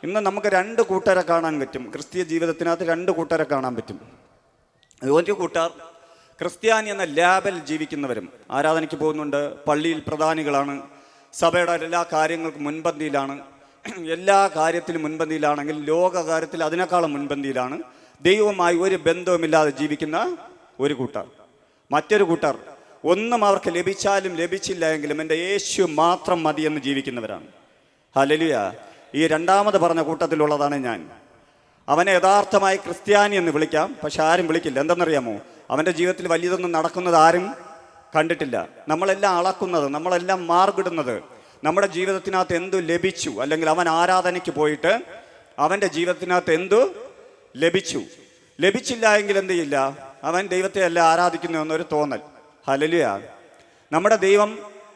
ഇന്ന് നമുക്ക് രണ്ട് കൂട്ടരെ കാണാൻ പറ്റും. ക്രിസ്തീയ ജീവിതത്തിനകത്ത് രണ്ട് കൂട്ടരെ കാണാൻ പറ്റും. ഒരു കൂട്ടർ ക്രിസ്ത്യാനി എന്ന ലാബിൽ ജീവിക്കുന്നവരും, ആരാധനയ്ക്ക് പോകുന്നുണ്ട്, പള്ളിയിൽ പ്രധാനികളാണ്, സഭയുടെ എല്ലാ കാര്യങ്ങൾക്കും മുൻപന്തിയിലാണ്, എല്ലാ കാര്യത്തിലും മുൻപന്തിയിലാണെങ്കിൽ ലോകകാര്യത്തിൽ അതിനേക്കാളും മുൻപന്തിയിലാണ്, ദൈവവുമായി ഒരു ബന്ധവുമില്ലാതെ ജീവിക്കുന്ന ഒരു കൂട്ടർ. മറ്റൊരു കൂട്ടർ ഒന്നും അവർക്ക് ലഭിച്ചാലും ലഭിച്ചില്ല എങ്കിലും എൻ്റെ യേശു മാത്രം മതിയെന്ന് ജീവിക്കുന്നവരാണ്. ഹല്ലേലൂയ. ഈ രണ്ടാമത് പറഞ്ഞ കൂട്ടത്തിലുള്ളതാണ് ഞാൻ. അവനെ യഥാർത്ഥമായി ക്രിസ്ത്യാനി എന്ന് വിളിക്കാം, പക്ഷെ ആരും വിളിക്കില്ല. എന്തെന്നറിയാമോ? അവൻ്റെ ജീവിതത്തിൽ വലിയതൊന്നും നടക്കുന്നത് ആരും കണ്ടിട്ടില്ല. നമ്മളെല്ലാം അളക്കുന്നത്, നമ്മളെല്ലാം മാർഗിടുന്നത് നമ്മുടെ ജീവിതത്തിനകത്ത് എന്തു ലഭിച്ചു, അല്ലെങ്കിൽ അവൻ ആരാധനയ്ക്ക് പോയിട്ട് അവൻ്റെ ജീവിതത്തിനകത്ത് എന്തു ലഭിച്ചില്ല എങ്കിൽ എന്ത് ചെയ്യില്ല, അവൻ ദൈവത്തെ അല്ല ആരാധിക്കുന്നു എന്നൊരു തോന്നൽ. ഹല്ലേലൂയ. നമ്മുടെ ദൈവം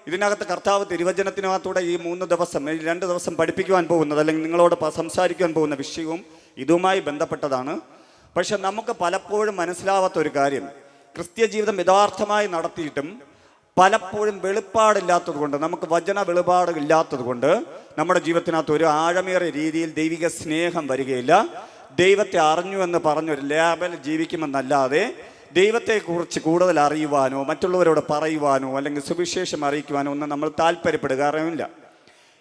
ഇതിനകത്ത് കർത്താവ് തിരുവചനത്തിനകത്തൂടെ ഈ 2 ദിവസം പഠിപ്പിക്കുവാൻ പോകുന്നത്, അല്ലെങ്കിൽ നിങ്ങളോട് സംസാരിക്കുവാൻ പോകുന്ന വിഷയവും ഇതുമായി ബന്ധപ്പെട്ടതാണ്. പക്ഷെ നമുക്ക് പലപ്പോഴും മനസ്സിലാവാത്ത ഒരു കാര്യം, ക്രിസ്ത്യ ജീവിതം യഥാർത്ഥമായി നടത്തിയിട്ടും പലപ്പോഴും വെളിപ്പാടില്ലാത്തത് കൊണ്ട്, നമുക്ക് വചന വെളിപാട് ഇല്ലാത്തത് കൊണ്ട് നമ്മുടെ ജീവിതത്തിനകത്ത് ഒരു ആഴമേറിയ രീതിയിൽ ദൈവിക സ്നേഹം വരികയില്ല. ദൈവത്തെ അറിഞ്ഞു എന്ന് പറഞ്ഞൊരു ലേബൽ ജീവിക്കുമെന്നല്ലാതെ ദൈവത്തെക്കുറിച്ച് കൂടുതൽ അറിയുവാനോ മറ്റുള്ളവരോട് പറയുവാനോ അല്ലെങ്കിൽ സുവിശേഷം അറിയിക്കുവാനോ ഒന്നും നമ്മൾ താല്പര്യപ്പെടുകാറുമില്ല.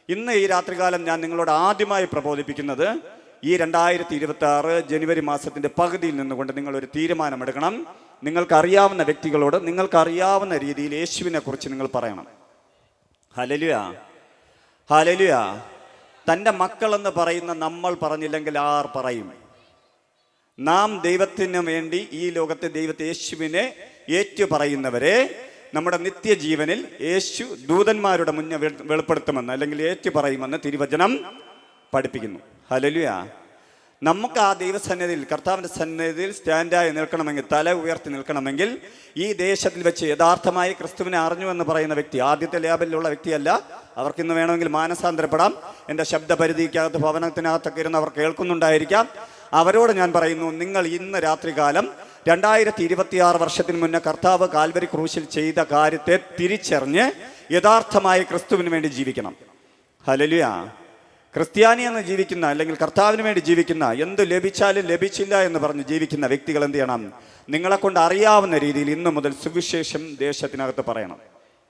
ഇന്ന് ഈ രാത്രികാലം ഞാൻ നിങ്ങളോട് ആദ്യമായി പ്രബോധിപ്പിക്കുന്നത്, ഈ 2026 ജനുവരി മാസത്തിൻ്റെ പകുതിയിൽ നിന്നുകൊണ്ട് നിങ്ങളൊരു തീരുമാനമെടുക്കണം. നിങ്ങൾക്കറിയാവുന്ന വ്യക്തികളോട് നിങ്ങൾക്കറിയാവുന്ന രീതിയിൽ യേശുവിനെ കുറിച്ച് നിങ്ങൾ പറയണം. Hallelujah, hallelujah. തൻ്റെ മക്കളെന്ന് പറയുന്ന നമ്മൾ പറഞ്ഞില്ലെങ്കിൽ ആർ പറയും? നാം ദൈവത്തിന് വേണ്ടി ഈ ലോകത്തെ ദൈവത്തെ യേശുവിനെ ഏറ്റു പറയുന്നവരെ നമ്മുടെ നിത്യജീവനിൽ യേശു ദൂതന്മാരുടെ മുന്നേ വെളിപ്പെടുത്തുമെന്ന്, അല്ലെങ്കിൽ ഏറ്റു പറയുമെന്ന് തിരുവചനം പഠിപ്പിക്കുന്നു. ഹല്ലേലൂയ. നമുക്ക് ആ ദൈവസന്നിധിയിൽ, കർത്താവിൻ്റെ സന്നിധിയിൽ സ്റ്റാൻഡായി നിൽക്കണമെങ്കിൽ, തല ഉയർത്തി നിൽക്കണമെങ്കിൽ, ഈ ദേശത്തിൽ വെച്ച് യഥാർത്ഥമായി ക്രിസ്തുവിനെ അറിഞ്ഞു എന്ന് പറയുന്ന വ്യക്തി, ആദ്യത്തെ ലേബലിലുള്ള വ്യക്തിയല്ല. അവർക്കിന്ന് വേണമെങ്കിൽ മാനസാന്തരപ്പെടാം. എൻ്റെ ശബ്ദപരിധിക്കകത്ത് ഭവനത്തിനകത്തൊക്കെ ഇരുന്ന് അവർ കേൾക്കുന്നുണ്ടായിരിക്കാം. അവരോട് ഞാൻ പറയുന്നു, നിങ്ങൾ ഇന്ന് രാത്രികാലം 2026 വർഷത്തിന് മുന്നേ കർത്താവ് കാൽവരി ക്രൂശിൽ ചെയ്ത കാര്യത്തെ തിരിച്ചറിഞ്ഞ് യഥാർത്ഥമായി ക്രിസ്തുവിന് വേണ്ടി ജീവിക്കണം. ഹല്ലേലൂയ. ക്രിസ്ത്യാനി എന്ന് ജീവിക്കുന്ന, അല്ലെങ്കിൽ കർത്താവിന് വേണ്ടി ജീവിക്കുന്ന, എന്ത് ലഭിച്ചാലും ലഭിച്ചില്ല എന്ന് പറഞ്ഞ് ജീവിക്കുന്ന വ്യക്തികൾ എന്ത് ചെയ്യണം? നിങ്ങളെ കൊണ്ട് അറിയാവുന്ന രീതിയിൽ ഇന്നു മുതൽ സുവിശേഷം ദേശത്തിനകത്ത് പറയണം.